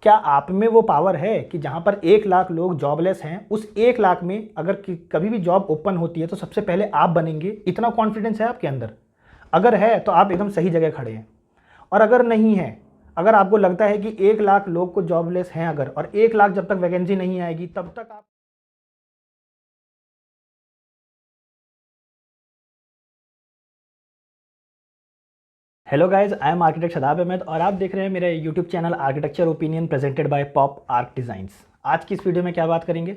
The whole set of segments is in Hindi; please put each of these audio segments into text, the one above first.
क्या आप में वो पावर है कि जहाँ पर 1 लाख लोग जॉबलेस हैं, उस 1 लाख में अगर कभी भी जॉब ओपन होती है तो सबसे पहले आप बनेंगे? इतना कॉन्फिडेंस है आपके अंदर? अगर है तो आप एकदम सही जगह खड़े हैं। और अगर नहीं है, अगर आपको लगता है कि 1 लाख लोग को जॉबलेस हैं अगर, और 1 लाख जब तक वैकेंसी नहीं आएगी तब तक आप hello guys, I am architect Shadab Ahmad और आप देख रहे हैं मेरा YouTube channel architecture opinion presented by pop arch designs. आज की इस वीडियो में क्या बात करेंगे?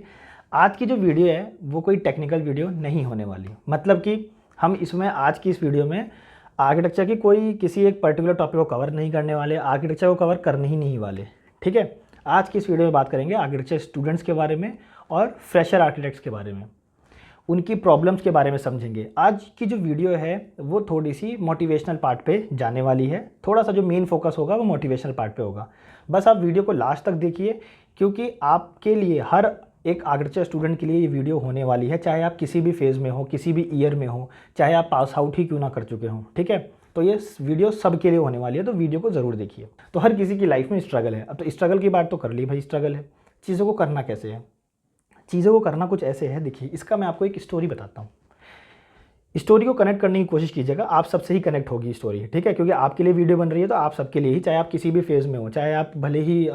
आज की जो वीडियो है वो कोई टेक्निकल वीडियो नहीं होने वाली। मतलब कि हम इसमें आज की इस वीडियो में आर्किटेक्चर की कोई किसी एक पर्टिकुलर टॉपिक को कवर नहीं करने वाले, आर्किटेक्चर को कवर करने ही नहीं वाले। ठीक है, आज की इस वीडियो में बात करेंगे आर्किटेक्चर स्टूडेंट्स के बारे में और फ्रेशर आर्किटेक्ट्स के बारे में, उनकी प्रॉब्लम्स के बारे में समझेंगे। आज की जो वीडियो है वो थोड़ी सी मोटिवेशनल पार्ट पे जाने वाली है। थोड़ा सा जो मेन फोकस होगा वो मोटिवेशनल पार्ट पे होगा। बस आप वीडियो को लास्ट तक देखिए, क्योंकि आपके लिए, हर एक आर्किटेक्चर स्टूडेंट के लिए ये वीडियो होने वाली है, चाहे आप किसी भी फेज़ में हो, किसी भी ईयर में हो, चाहे आप पास आउट ही क्यों ना कर चुके हों। ठीक है, तो ये वीडियो सबके लिए होने वाली है, तो वीडियो को ज़रूर देखिए। तो हर किसी की लाइफ में स्ट्रगल है। अब तो स्ट्रगल की बात तो कर ली भाई, स्ट्रगल है। चीज़ों को करना कैसे है? चीज़ों को करना कुछ ऐसे है, देखिए इसका मैं आपको एक स्टोरी बताता हूँ। स्टोरी को कनेक्ट करने की कोशिश कीजिएगा, आप सबसे ही कनेक्ट होगी स्टोरी। ठीक है, क्योंकि आपके लिए वीडियो बन रही है तो आप सबके लिए ही, चाहे आप किसी भी फेज़ में हो, चाहे आप भले ही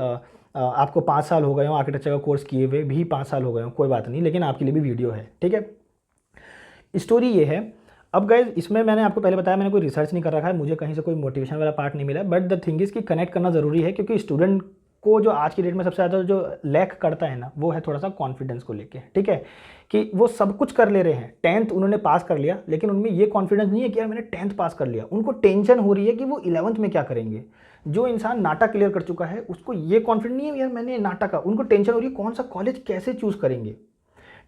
आपको 5 साल हो गए हो आर्किटेक्चर का कोर्स किए हुए, भी 5 साल हो गए हो, कोई बात नहीं, लेकिन आपके लिए भी वीडियो है। ठीक है, स्टोरी ये है। अब गाइज, इसमें मैंने आपको पहले बताया, मैंने कोई रिसर्च नहीं कर रखा है, मुझे कहीं से कोई मोटिवेशन वाला पार्ट नहीं मिला, बट द थिंग इज़ कि कनेक्ट करना ज़रूरी है, क्योंकि स्टूडेंट को जो आज की डेट में सबसे ज़्यादा जो लैक करता है ना, वो है थोड़ा सा कॉन्फिडेंस को लेके। ठीक है, कि वो सब कुछ कर ले रहे हैं, 10th उन्होंने पास कर लिया, लेकिन उनमें ये कॉन्फिडेंस नहीं है कि यार मैंने 10th पास कर लिया। उनको टेंशन हो रही है कि वो 11th में क्या करेंगे। जो इंसान नाटा क्लियर कर चुका है उसको ये कॉन्फिडेंस नहीं है यार मैंने नाटा का, उनको टेंशन हो रही है कौन सा कॉलेज कैसे चूज़ करेंगे।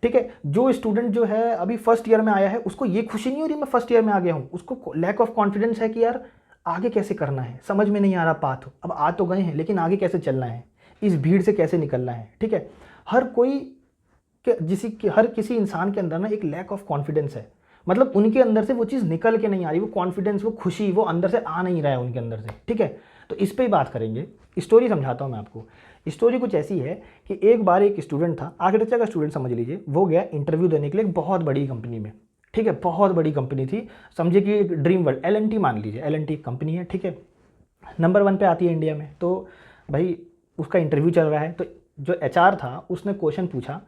ठीक है, जो स्टूडेंट जो है अभी फर्स्ट ईयर में आया है उसको ये खुशी नहीं हो रही मैं फर्स्ट ईयर में आ गया हूँ, उसको लैक ऑफ कॉन्फिडेंस है कि यार आगे कैसे करना है, समझ में नहीं आ रहा पाथ। अब आ तो गए हैं, लेकिन आगे कैसे चलना है, इस भीड़ से कैसे निकलना है। ठीक है, हर कोई हर किसी इंसान के अंदर ना एक लैक ऑफ कॉन्फिडेंस है। मतलब उनके अंदर से वो चीज़ निकल के नहीं आ रही, वो कॉन्फिडेंस, वो खुशी, वो अंदर से आ नहीं रहा है उनके अंदर से। ठीक है, तो इस पर ही बात करेंगे। स्टोरी समझाता हूँ मैं आपको। स्टोरी कुछ ऐसी है कि एक बार एक स्टूडेंट था, आर्किटेक्चर का स्टूडेंट समझ लीजिए, वो गया इंटरव्यू देने के लिए एक बहुत बड़ी कंपनी में। ठीक है, बहुत बड़ी कंपनी थी, समझिए कि एक ड्रीम वर्ल्ड, LNT मान लीजिए, LNT कंपनी है। ठीक है, नंबर 1 पे आती है इंडिया में। तो भाई उसका इंटरव्यू चल रहा है, तो जो HR था उसने क्वेश्चन पूछा।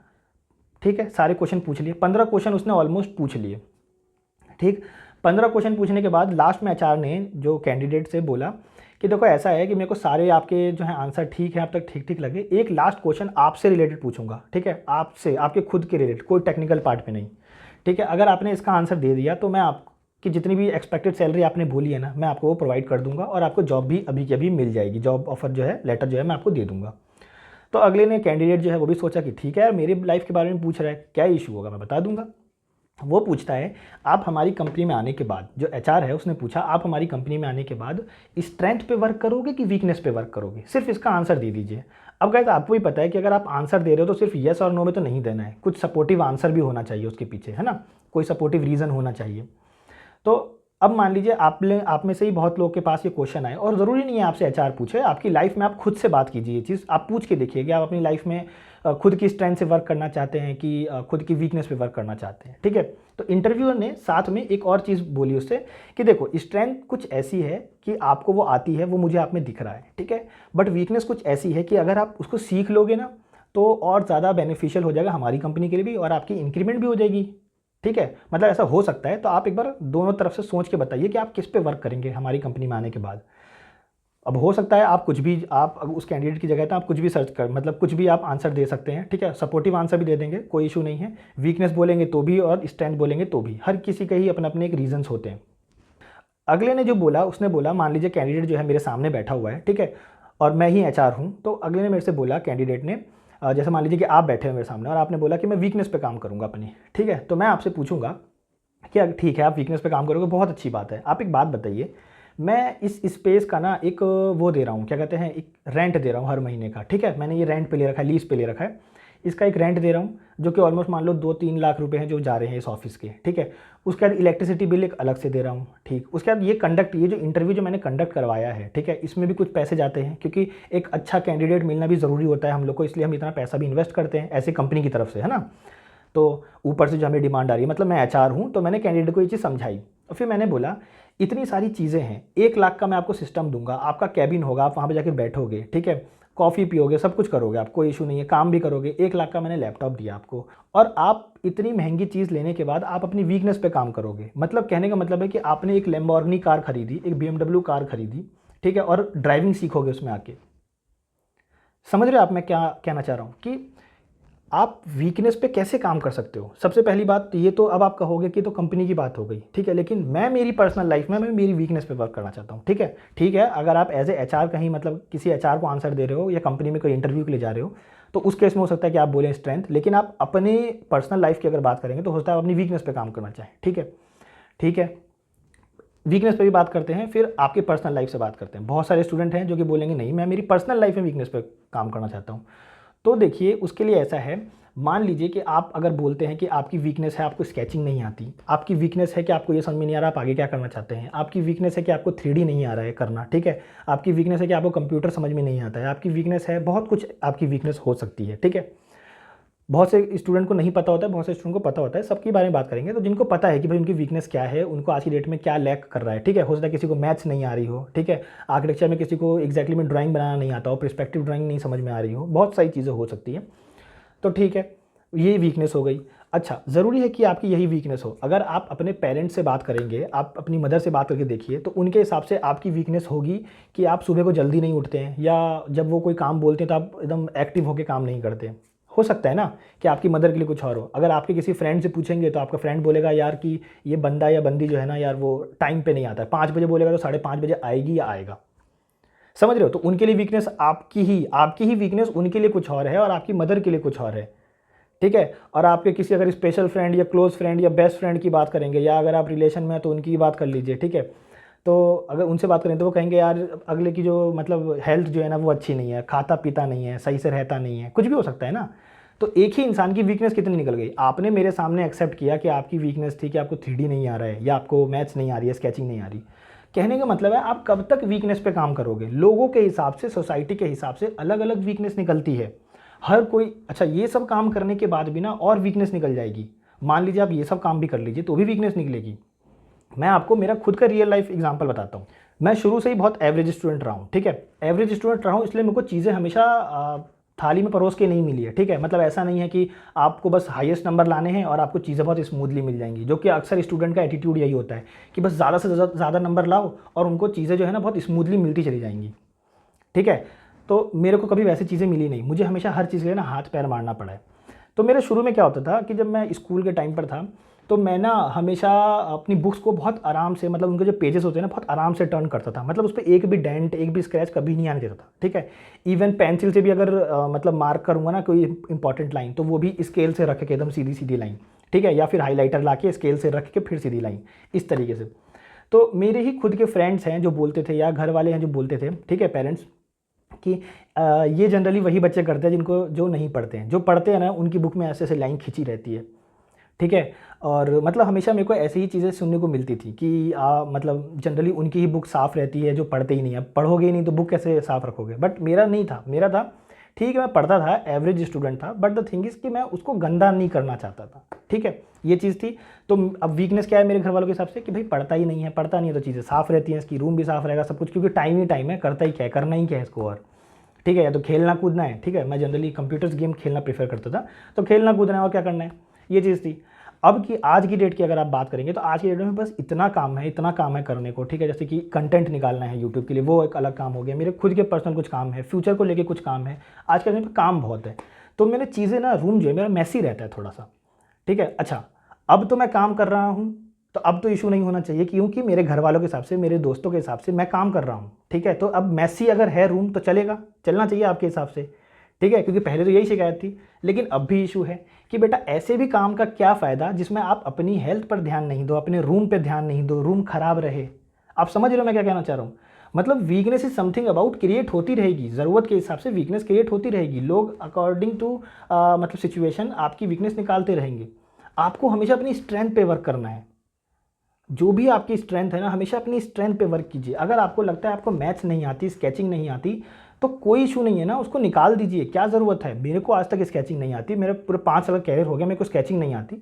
ठीक है, सारे क्वेश्चन पूछ लिए, 15 क्वेश्चन उसने ऑलमोस्ट पूछ लिए। ठीक, 15 क्वेश्चन पूछने के बाद लास्ट में HR ने जो कैंडिडेट से बोला कि देखो ऐसा है कि मेरे को सारे आपके जो है आंसर ठीक है, अब तक ठीक ठीक लगे, एक लास्ट क्वेश्चन आपसे रिलेटेड पूछूंगा। ठीक है, आपसे, आपके खुद के रिलेटेड, कोई टेक्निकल पार्ट पे नहीं। ठीक है, अगर आपने इसका आंसर दे दिया तो मैं आपकी जितनी भी एक्सपेक्टेड सैलरी आपने बोली है ना, मैं आपको वो प्रोवाइड कर दूंगा और आपको जॉब भी अभी की अभी मिल जाएगी, जॉब ऑफर जो है, लेटर जो है मैं आपको दे दूंगा। तो अगले ने, कैंडिडेट जो है वो भी सोचा कि ठीक है यार, मेरी लाइफ के बारे में पूछ रहा है, क्या इशू होगा, मैं बता दूंगा। वो पूछता है आप हमारी कंपनी में आने के बाद, जो HR है उसने पूछा आप हमारी कंपनी में आने के बाद स्ट्रेंथ पे वर्क करोगे कि वीकनेस पे वर्क करोगे, सिर्फ इसका आंसर दे दीजिए। अब गाइस आपको भी पता है कि अगर आप आंसर दे रहे हो तो सिर्फ येस और नो में तो नहीं देना है, कुछ सपोर्टिव आंसर भी होना चाहिए उसके पीछे, है ना, कोई सपोर्टिव रीज़न होना चाहिए। तो अब मान लीजिए आप में से ही बहुत लोगों के पास ये क्वेश्चन आए, और ज़रूरी नहीं है आपसे HR पूछे, आपकी लाइफ में आप खुद से बात कीजिए, ये चीज़ आप पूछ के देखिए कि आप अपनी लाइफ में खुद की स्ट्रेंथ से वर्क करना चाहते हैं कि खुद की वीकनेस पे वर्क करना चाहते हैं। ठीक है, तो इंटरव्यूअर ने साथ में एक और चीज़ बोली उससे कि देखो स्ट्रेंथ कुछ ऐसी है कि आपको वो आती है, वो मुझे आप में दिख रहा है। ठीक है, बट वीकनेस कुछ ऐसी है कि अगर आप उसको सीख लोगे ना तो और ज़्यादा बेनिफिशियल हो जाएगा हमारी कंपनी के लिए भी, और आपकी इंक्रीमेंट भी हो जाएगी। ठीक है, मतलब ऐसा हो सकता है, तो आप एक बार दोनों तरफ से सोच के बताइए कि आप किस पे वर्क करेंगे हमारी कंपनी में आने के बाद। अब हो सकता है आप कुछ भी, आप उस कैंडिडेट की जगह तो आप कुछ भी सर्च कर, मतलब कुछ भी आप आंसर दे सकते हैं। ठीक है, सपोर्टिव आंसर भी दे देंगे, कोई इशू नहीं है, वीकनेस बोलेंगे तो भी और स्ट्रेंथ बोलेंगे तो भी, हर किसी के ही अपने अपने एक रीजंस होते हैं। अगले ने जो बोला, उसने बोला, मान लीजिए कैंडिडेट जो है मेरे सामने बैठा हुआ है, ठीक है, और मैं ही HR हूँ, तो अगले ने मेरे से बोला, कैंडिडेट ने, जैसे मान लीजिए कि आप बैठे हैं मेरे सामने और आपने बोला कि मैं वीकनेस पे काम करूँगा अपनी। ठीक है, तो मैं आपसे पूछूंगा कि ठीक है आप वीकनेस पे काम करोगे, बहुत अच्छी बात है, आप एक बात बताइए, मैं इस स्पेस का ना एक वो दे रहा हूँ, क्या कहते हैं, एक रेंट दे रहा हूँ हर महीने का। ठीक है, मैंने ये रेंट पे ले रखा है, लीज पे ले रखा है, इसका एक रेंट दे रहा हूँ जो कि ऑलमोस्ट मान लो 2-3 लाख रुपए हैं जो जा रहे हैं इस ऑफिस के, ठीक है। उसके बाद इलेक्ट्रिसिटी बिल एक अलग से दे रहा हूँ, ठीक। उसके बाद ये जो इंटरव्यू जो मैंने कंडक्ट करवाया है, ठीक है, इसमें भी कुछ पैसे जाते हैं क्योंकि एक अच्छा कैंडिडेट मिलना भी ज़रूरी होता है हम लोग को, इसलिए हम इतना पैसा भी इन्वेस्ट करते हैं ऐसे कंपनी की तरफ से, है ना। तो ऊपर से जो हमें डिमांड आ रही है, मतलब मैं एचआर हूँ तो मैंने कैंडिडेट को ये चीज़ समझाई और फिर मैंने बोला इतनी सारी चीज़ें हैं, 1 लाख का मैं आपको सिस्टम दूंगा, आपका कैबिन होगा, आप वहाँ पे जाकर बैठोगे, ठीक है, कॉफ़ी पियोगे, सब कुछ करोगे, आप कोई इशू नहीं है, काम भी करोगे। 1 लाख का मैंने लैपटॉप दिया आपको और आप इतनी महंगी चीज़ लेने के बाद आप अपनी वीकनेस पे काम करोगे। मतलब कहने का मतलब है कि आपने एक लैम्बोर्गिनी कार खरीदी, एक BMW कार खरीदी, ठीक है, और ड्राइविंग सीखोगे उसमें आके। समझ रहे हो आप मैं क्या कहना चाह रहा हूँ कि आप वीकनेस पे कैसे काम कर सकते हो। सबसे पहली बात ये तो अब आप कहोगे कि तो कंपनी की बात हो गई, ठीक है, लेकिन मैं मेरी पर्सनल लाइफ में मैं मेरी वीकनेस पे वर्क करना चाहता हूँ, ठीक है। ठीक है, अगर आप एज ए एचआर कहीं मतलब किसी एचआर को आंसर दे रहे हो या कंपनी में कोई इंटरव्यू के लिए जा रहे हो तो उस केस में हो सकता है कि आप बोलें स्ट्रेंथ, लेकिन आप अपने पर्सनल लाइफ की अगर बात करेंगे तो हो सकता है आप अपनी वीकनेस पे काम करना चाहें, ठीक है। ठीक है, वीकनेस पे भी बात करते हैं, फिर आपके पर्सनल लाइफ से बात करते हैं। बहुत सारे स्टूडेंट हैं जो कि बोलेंगे नहीं मैं मेरी पर्सनल लाइफ में वीकनेस पे काम करना चाहता हूँ। तो देखिए उसके लिए ऐसा है, मान लीजिए कि आप अगर बोलते हैं कि आपकी वीकनेस है आपको स्केचिंग नहीं आती, आपकी वीकनेस है कि आपको ये समझ में नहीं आ रहा आप आगे क्या करना चाहते हैं, आपकी वीकनेस है कि आपको 3D नहीं आ रहा है करना, ठीक है, आपकी वीकनेस है कि आपको कंप्यूटर समझ में नहीं आता है, आपकी वीकनेस है, बहुत कुछ आपकी वीकनेस हो सकती है, ठीक है। बहुत से स्टूडेंट को नहीं पता होता है, बहुत से स्टूडेंट को पता होता है, सबके बारे में बात करेंगे। तो जिनको पता है कि भाई उनकी वीकनेस क्या है, उनको आज की डेट में क्या लैक कर रहा है, ठीक है, हो सकता है किसी को मैथ्स नहीं आ रही हो, ठीक है, आर्किटेक्चर में किसी को एग्जैक्टली में ड्राइंग बनाना नहीं आता हो, पर्सपेक्टिव ड्राइंग नहीं समझ में आ रही हो, बहुत सारी चीज़ें हो सकती हैं। तो ठीक है, ये वीकनेस हो गई। अच्छा, ज़रूरी है कि आपकी यही वीकनेस हो। अगर आप अपने पेरेंट्स से बात करेंगे, आप अपनी मदर से बात करके देखिए तो उनके हिसाब से आपकी वीकनेस होगी कि आप सुबह को जल्दी नहीं उठते हैं, या जब वो कोई काम बोलते हैं तो आप एकदम एक्टिव होकर काम नहीं करते। हो सकता है ना कि आपकी मदर के लिए कुछ और हो। अगर आपके किसी फ्रेंड से पूछेंगे तो आपका फ्रेंड बोलेगा यार कि ये बंदा या बंदी जो है ना यार वो टाइम पे नहीं आता है, 5 बजे बोलेगा तो 5:30 बजे आएगी या आएगा। समझ रहे हो? तो उनके लिए वीकनेस आपकी ही वीकनेस उनके लिए कुछ और है और आपकी मदर के लिए कुछ और है, ठीक है। और आपके किसी अगर स्पेशल फ्रेंड या क्लोज फ्रेंड या बेस्ट फ्रेंड की बात करेंगे, या अगर आप रिलेशन में हैं तो उनकी बात कर लीजिए, ठीक है। तो अगर उनसे बात करें तो वो कहेंगे यार अगले की जो मतलब हेल्थ जो है ना वो अच्छी नहीं है, खाता पीता नहीं है, सही से रहता नहीं है, कुछ भी हो सकता है ना। तो एक ही इंसान की वीकनेस कितनी निकल गई। आपने मेरे सामने एक्सेप्ट किया कि आपकी वीकनेस थी कि आपको 3D नहीं आ रहा है या आपको मैथ्स नहीं आ रही है, स्केचिंग नहीं आ रही। कहने का मतलब है आप कब तक वीकनेस पे काम करोगे। लोगों के हिसाब से, सोसाइटी के हिसाब से अलग अलग वीकनेस निकलती है हर कोई। अच्छा, ये सब काम करने के बाद भी ना और वीकनेस निकल जाएगी। मान लीजिए आप ये सब काम भी कर लीजिए तो भी वीकनेस निकलेगी। मैं आपको मेरा खुद का रियल लाइफ एग्जांपल बताता हूँ। मैं शुरू से ही बहुत एवरेज स्टूडेंट रहा हूँ, ठीक है। एवरेज स्टूडेंट रहा हूँ इसलिए मेरे को चीज़ें हमेशा थाली में परोस के नहीं मिली है, ठीक है। मतलब ऐसा नहीं है कि आपको बस हाईएस्ट नंबर लाने हैं और आपको चीज़ें बहुत स्मूथली मिल जाएंगी, जो कि अक्सर स्टूडेंट का एटीट्यूड यही होता है कि बस ज़्यादा से ज़्यादा नंबर लाओ और उनको चीज़ें जो है ना बहुत स्मूथली मिलती चली जाएंगी, ठीक है। तो मेरे को कभी वैसी चीज़ें मिली नहीं, मुझे हमेशा हर चीज़ के लिए ना हाथ पैर मारना पड़ा है। तो मेरे शुरू में क्या होता था कि जब मैं स्कूल के टाइम पर था तो मैं ना हमेशा अपनी बुक्स को बहुत आराम से, मतलब उनके जो पेजेस होते हैं ना बहुत आराम से टर्न करता था। मतलब उस पर एक भी डेंट, एक भी स्क्रैच कभी नहीं आने देता था, ठीक है। इवन पेंसिल से भी अगर मतलब मार्क करूँगा ना कोई इंपॉर्टेंट लाइन तो वो भी स्केल से रख के एकदम सीधी सीधी लाइन, ठीक है, या फिर हाईलाइटर ला के स्केल से रख के फिर सीधी लाइन, इस तरीके से। तो मेरे ही खुद के फ्रेंड्स हैं जो बोलते थे, या घर वाले हैं जो बोलते थे, ठीक है, पेरेंट्स, कि ये जनरली वही बच्चे करते हैं जिनको जो नहीं पढ़ते हैं। जो पढ़ते हैं ना उनकी बुक में ऐसे ऐसे लाइन खिंची रहती है, ठीक है। और मतलब हमेशा मेरे को ऐसी ही चीज़ें सुनने को मिलती थी कि मतलब जनरली उनकी ही बुक साफ़ रहती है जो पढ़ते ही नहीं है। पढ़ोगे ही नहीं तो बुक कैसे साफ़ रखोगे। बट मेरा नहीं था, मेरा था ठीक है, मैं पढ़ता था, एवरेज स्टूडेंट था, बट द थिंग इज़ कि मैं उसको गंदा नहीं करना चाहता था, ठीक है, ये चीज़ थी। तो अब वीकनेस क्या है मेरे घर वालों के हिसाब से कि भाई पढ़ता ही नहीं है, पढ़ता नहीं है तो चीज़ें साफ़ रहती हैं, इसकी रूम भी साफ़ रहेगा, सब कुछ, क्योंकि टाइम ही टाइम है, करता ही क्या है, करना ही क्या है इसको, और ठीक है, या तो खेलना कूदना है, ठीक है। मैं जनरली कंप्यूटर्स गेम खेलना प्रेफर करता था, तो खेलना कूदना है और क्या करना है, ये चीज़ थी। अब की आज की डेट की अगर आप बात करेंगे तो आज की डेट में बस इतना काम है करने को, ठीक है। जैसे कि कंटेंट निकालना है यूट्यूब के लिए, वो एक अलग काम हो गया। मेरे खुद के पर्सनल कुछ काम है, फ्यूचर को लेके कुछ काम है, आज के टाइम पे काम बहुत है। तो मेरे चीज़ें ना, रूम जो है मेरा मैसी रहता है थोड़ा सा, ठीक है। अच्छा, अब तो मैं काम कर रहा हूँ तो अब तो इशू नहीं होना चाहिए, क्योंकि मेरे घर वालों के हिसाब से, मेरे दोस्तों के हिसाब से मैं काम कर रहा हूँ, ठीक है। तो अब मैसी अगर है रूम तो चलेगा, चलना चाहिए आपके हिसाब से, ठीक है, क्योंकि पहले तो यही शिकायत थी। लेकिन अब भी इशू है कि बेटा ऐसे भी काम का क्या फ़ायदा जिसमें आप अपनी हेल्थ पर ध्यान नहीं दो, अपने रूम पे ध्यान नहीं दो, रूम खराब रहे। आप समझ रहे हो मैं क्या कहना चाह रहा हूँ। मतलब weakness is something about create होती रहेगी, ज़रूरत के हिसाब से वीकनेस क्रिएट होती रहेगी। लोग अकॉर्डिंग टू मतलब सिचुएशन आपकी वीकनेस निकालते रहेंगे। आपको हमेशा अपनी स्ट्रेंथ पे वर्क करना है। जो भी आपकी स्ट्रेंथ है ना, हमेशा अपनी स्ट्रेंथ पे वर्क कीजिए। अगर आपको लगता है आपको मैथ्स नहीं आती, स्केचिंग नहीं आती, तो कोई इशू नहीं है ना, उसको निकाल दीजिए। क्या ज़रूरत है? मेरे को आज तक स्केचिंग नहीं आती, मेरे पूरे 5 साल का कैरियर हो गया, मेरे को स्केचिंग नहीं आती।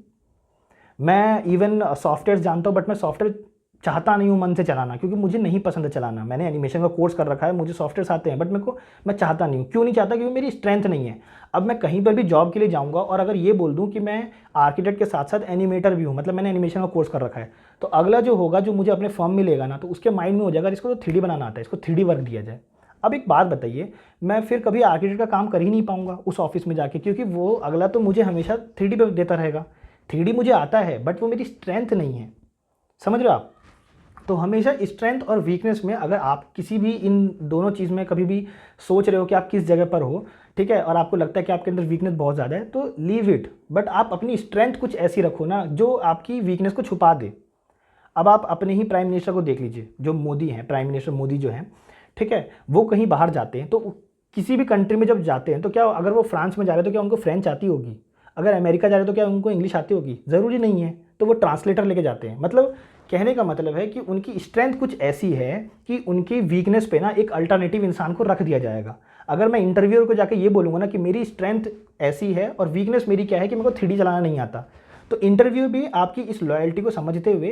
मैं इवन सॉफ्टवेयर जानता हूँ, बट मैं सॉफ्टवेयर चाहता नहीं हूँ मन से चलाना, क्योंकि मुझे नहीं पसंद है चलाना। मैंने एनिमेशन का कोर्स कर रखा है, मुझे सॉफ्टवेयर आते हैं, बट मैं चाहता नहीं हूँ। क्यों नहीं चाहता? क्योंकि मेरी स्ट्रेंथ नहीं है। अब मैं कहीं पर भी जॉब के लिए जाऊँगा और अगर ये बोल दूँ कि मैं आर्किटेक्ट के साथ साथ एनिमेटर भी हूँ, मतलब मैंने एनिमेशन का कोर्स कर रखा है, तो अगला जो होगा, जो मुझे अपने फर्म में लेगा ना, तो उसके माइंड में हो जाएगा इसको तो 3D बनाना आता है, इसको 3D वर्क दिया जाए। अब एक बात बताइए, मैं फिर कभी आर्किटेक्ट का काम कर ही नहीं पाऊंगा उस ऑफिस में जाके, क्योंकि वो अगला तो मुझे हमेशा 3D पे देता रहेगा। 3D मुझे आता है, बट वो मेरी स्ट्रेंथ नहीं है। समझ रहे हो आप? तो हमेशा स्ट्रेंथ और वीकनेस में, अगर आप किसी भी इन दोनों चीज़ में कभी भी सोच रहे हो कि आप किस जगह पर हो, ठीक है, और आपको लगता है कि आपके अंदर वीकनेस बहुत ज़्यादा है, तो लीव इट। बट आप अपनी स्ट्रेंथ कुछ ऐसी रखो ना जो आपकी वीकनेस को छुपा दे। अब आप अपने ही प्राइम मिनिस्टर को देख लीजिए, जो मोदी हैं, प्राइम मिनिस्टर मोदी जो हैं, ठीक है, वो कहीं बाहर जाते हैं, तो किसी भी कंट्री में जब जाते हैं, तो क्या अगर वो फ्रांस में जा रहे हैं तो क्या उनको फ्रेंच आती होगी? अगर अमेरिका जा रहे हैं तो क्या उनको इंग्लिश आती होगी? ज़रूरी नहीं है। तो वो ट्रांसलेटर लेके जाते हैं। मतलब कहने का मतलब है कि उनकी स्ट्रेंथ कुछ ऐसी है कि उनकी वीकनेस पे ना एक अल्टरनेटिव इंसान को रख दिया जाएगा। अगर मैं इंटरव्यूअर को जाके ये बोलूँगा ना कि मेरी स्ट्रेंथ ऐसी है और वीकनेस मेरी क्या है कि मेरे को 3D चलाना नहीं आता, तो इंटरव्यू भी आपकी इस लॉयल्टी को समझते हुए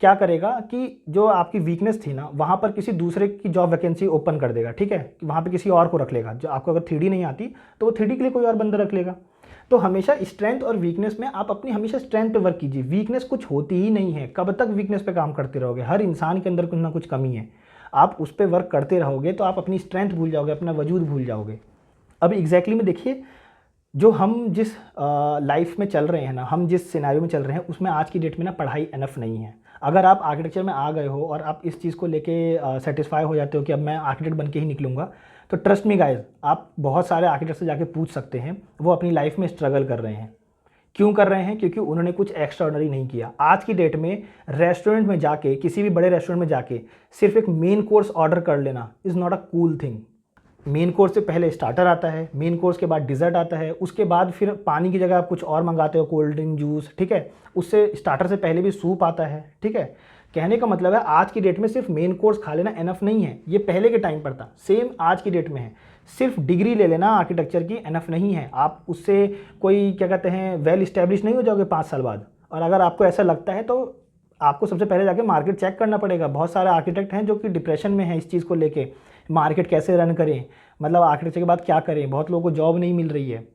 क्या करेगा कि जो आपकी वीकनेस थी ना, वहाँ पर किसी दूसरे की जॉब वैकेंसी ओपन कर देगा, ठीक है, वहाँ पे किसी और को रख लेगा। जो आपको अगर 3D नहीं आती, तो वो 3D के लिए कोई और बंदा रख लेगा। तो हमेशा स्ट्रेंथ और वीकनेस में आप अपनी हमेशा स्ट्रेंथ पे वर्क कीजिए। वीकनेस कुछ होती ही नहीं है। कब तक वीकनेस पे काम करते रहोगे? हर इंसान के अंदर कुछ ना कुछ कमी है। आप उस पर वर्क करते रहोगे तो आप अपनी स्ट्रेंथ भूल जाओगे, अपना वजूद भूल जाओगे। अब एग्जैक्टली में देखिए, जो हम जिस लाइफ में चल रहे हैं ना, हम जिस सिनेरियो में चल रहे हैं, उसमें आज की डेट में ना पढ़ाई इनफ नहीं है। अगर आप आर्किटेक्चर में आ गए हो और आप इस चीज़ को लेके सेटिस्फाई हो जाते हो कि अब मैं आर्किटेक्ट बन के ही निकलूँगा, तो ट्रस्ट मी गाइस, आप बहुत सारे आर्किटेक्ट से जाके पूछ सकते हैं, वो अपनी लाइफ में स्ट्रगल कर रहे हैं। क्यों कर रहे हैं? क्योंकि उन्होंने कुछ एक्स्ट्राऑर्डिनरी नहीं किया। आज की डेट में रेस्टोरेंट में जाके, किसी भी बड़े रेस्टोरेंट में जाके सिर्फ एक मेन कोर्स ऑर्डर कर लेना is not a cool thing. Main course से पहले स्टार्टर आता है, मेन कोर्स के बाद डिज़र्ट आता है, उसके बाद फिर पानी की जगह आप कुछ और मंगाते हो, कोल्ड ड्रिंक, जूस, ठीक है, उससे स्टार्टर से पहले भी सूप आता है, ठीक है। कहने का मतलब है आज की डेट में सिर्फ मेन कोर्स खा लेना एनफ नहीं है। ये पहले के टाइम पर था, सेम आज की डेट में है। सिर्फ डिग्री ले लेना आर्किटेक्चर की एनफ नहीं है। आप उससे कोई क्या कहते हैं वेल इस्टेब्लिश नहीं हो जाओगे 5 साल बाद। और अगर आपको ऐसा लगता है तो आपको सबसे पहले जाके मार्केट चेक करना पड़ेगा। बहुत सारे आर्किटेक्ट हैं जो कि डिप्रेशन में हैं इस चीज़ को लेके, मार्केट कैसे रन करें, मतलब आर्किटेक्चर के बाद क्या करें। बहुत लोगों को जॉब नहीं मिल रही है,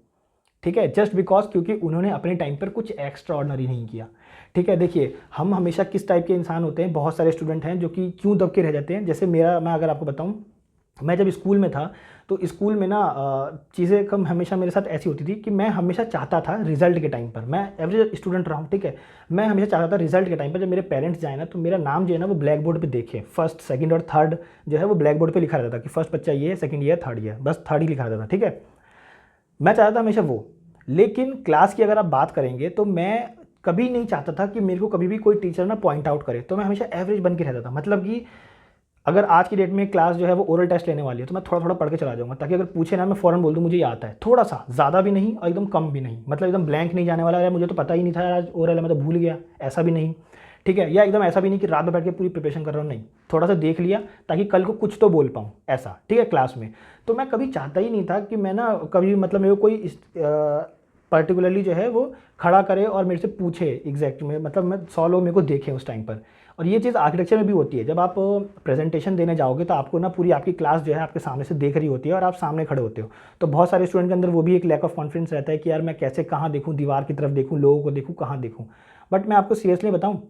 ठीक है, जस्ट बिकॉज क्योंकि उन्होंने अपने टाइम पर कुछ एक्स्ट्रा ऑर्डिनरी नहीं किया, ठीक है। देखिए हम हमेशा किस टाइप के इंसान होते हैं, बहुत सारे स्टूडेंट हैं जो कि क्यों दब के रह जाते हैं। जैसे मैं अगर आपको बताऊँ, मैं जब स्कूल में था तो स्कूल में ना चीज़ें कम हमेशा मेरे साथ ऐसी होती थी कि मैं हमेशा चाहता था रिजल्ट के टाइम पर, मैं एवरेज स्टूडेंट रहा हूँ, ठीक है, मैं हमेशा चाहता था रिजल्ट के टाइम पर जब मेरे पेरेंट्स जाए ना, तो मेरा नाम जो है ना वो ब्लैक बोर्ड पे देखें। फर्स्ट, सेकंड और थर्ड जो है वो ब्लैक बोर्ड पे लिखा रहता था कि फर्स्ट बच्चा ये है, सेकंड ये है, थर्ड ये है, बस थर्ड ही लिखा रहता था, ठीक है। मैं चाहता था हमेशा वो। लेकिन क्लास की अगर आप बात करेंगे तो मैं कभी नहीं चाहता था कि मेरे को कभी भी कोई टीचर ना पॉइंट आउट करे, तो मैं हमेशा एवरेज बन के रहता था। मतलब कि अगर आज की डेट में क्लास जो है वो ओरल टेस्ट लेने वाली है तो मैं थोड़ा थोड़ा पढ़ के चला जाऊंगा, ताकि अगर पूछे ना मैं फ़ौरन बोल दूं मुझे ये आता है, थोड़ा सा, ज़्यादा भी नहीं और एकदम कम भी नहीं। मतलब एकदम ब्लैंक नहीं जाने वाला है, मुझे तो पता ही नहीं था यार आज ओरल है, मैं तो भूल गया, ऐसा भी नहीं, ठीक है। या एकदम ऐसा भी नहीं कि रात में बैठ के पूरी प्रिपरेशन कर रहा हूँ, नहीं, थोड़ा सा देख लिया ताकि कल को कुछ तो बोल पाऊँ, ऐसा, ठीक है, क्लास में। तो मैं कभी चाहता ही नहीं था कि मैं ना कभी मतलब मेरे को कोई पर्टिकुलरली जो है वो खड़ा करे और मेरे से पूछे एग्जैक्ट में, मतलब मैं 100 लोग मेरे को देखें उस टाइम पर। और ये चीज़ आर्किटेक्चर में भी होती है, जब आप प्रेजेंटेशन देने जाओगे तो आपको ना पूरी आपकी क्लास जो है आपके सामने से देख रही होती है और आप सामने खड़े होते हो, तो बहुत सारे स्टूडेंट के अंदर वो भी एक लैक ऑफ कॉन्फिडेंस रहता है कि यार मैं कैसे, कहाँ देखूँ, दीवार की तरफ देखूँ, लोगों को देखूँ, कहाँ देखूँ। बट मैं आपको सीरियसली बताऊँ,